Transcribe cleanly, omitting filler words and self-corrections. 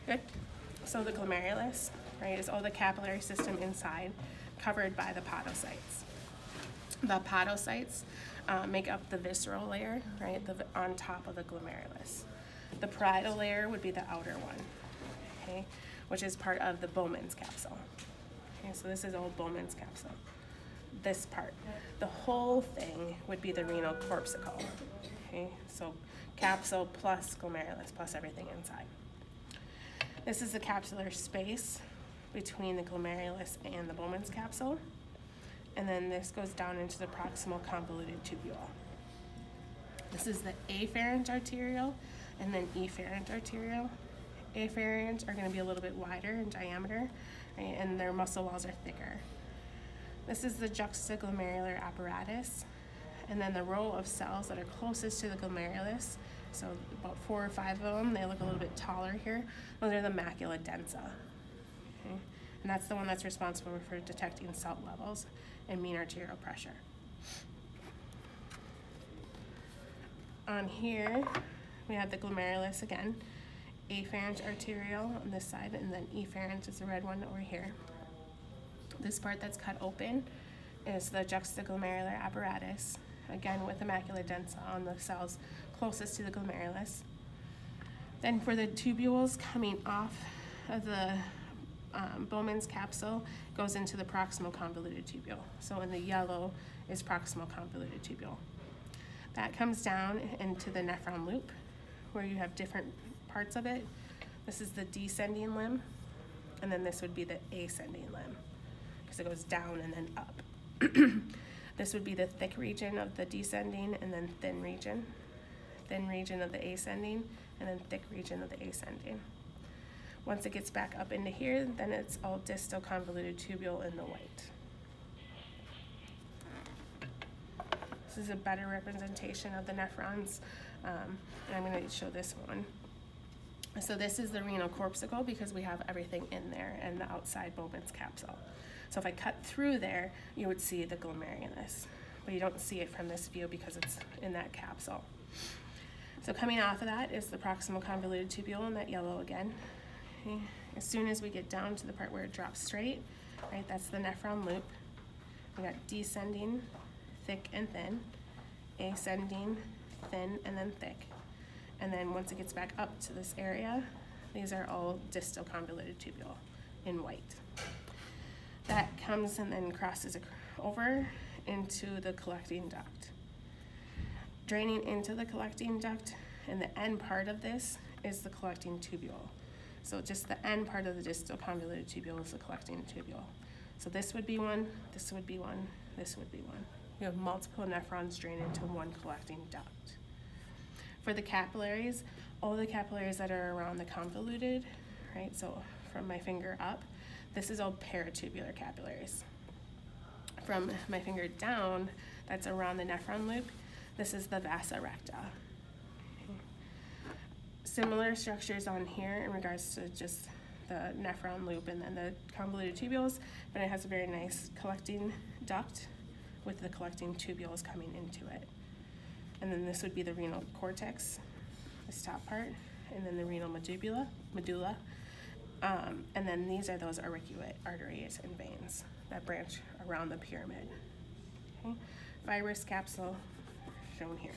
Good. So the glomerulus, right, is all the capillary system inside, covered by the podocytes. The podocytes make up the visceral layer, right, on top of the glomerulus. The parietal layer would be the outer one, okay, which is part of the Bowman's capsule. Okay, so this is all Bowman's capsule. This part, the whole thing would be the renal corpuscle. Okay, so capsule plus glomerulus plus everything inside. This is the capsular space between the glomerulus and the Bowman's capsule. And then this goes down into the proximal convoluted tubule. This is the afferent arteriole and then efferent arteriole. Afferent are going to be a little bit wider in diameter, right, and their muscle walls are thicker. This is the juxtaglomerular apparatus, and then the row of cells that are closest to the glomerulus, so about 4 or 5 of them, they look a little bit taller here. Those are the macula densa. Okay? And that's the one that's responsible for detecting salt levels and mean arterial pressure. On here, we have the glomerulus again, afferent arteriole on this side, and then efferent is the red one over here. This part that's cut open is the juxtaglomerular apparatus, again with the macula densa on the cells closest to the glomerulus. Then for the tubules coming off of the Bowman's capsule goes into the proximal convoluted tubule. So in the yellow is proximal convoluted tubule. That comes down into the nephron loop where you have different parts of it. This is the descending limb, and then this would be the ascending limb because it goes down and then up. This would be the thick region of the descending and then thin region of the ascending, and then thick region of the ascending. Once it gets back up into here, then it's all distal convoluted tubule in the white. This is a better representation of the nephrons, and I'm going to show this one. So this is the renal corpuscle because we have everything in there and the outside Bowman's capsule. So if I cut through there, you would see the glomerulus, but you don't see it from this view because it's in that capsule. So coming off of that is the proximal convoluted tubule in that yellow again. Okay. As soon as we get down to the part where it drops straight, right, that's the nephron loop. We got descending, thick and thin, ascending, thin and then thick. And then once it gets back up to this area, these are all distal convoluted tubule in white. That comes and then crosses over into the collecting duct. Draining into the collecting duct, and the end part of this is the collecting tubule. So just the end part of the distal convoluted tubule is the collecting tubule. So this would be one, this would be one, this would be one. You have multiple nephrons drain into one collecting duct. For the capillaries, all the capillaries that are around the convoluted, right, so from my finger up, this is all paratubular capillaries. From my finger down, that's around the nephron loop, this is the vasa recta. Okay. Similar structures on here in regards to just the nephron loop and then the convoluted tubules, but it has a very nice collecting duct with the collecting tubules coming into it. And then this would be the renal cortex, this top part, and then the renal medulla. And then these are those auriculate arteries and veins that branch around the pyramid. Okay. Fibrous capsule shown here.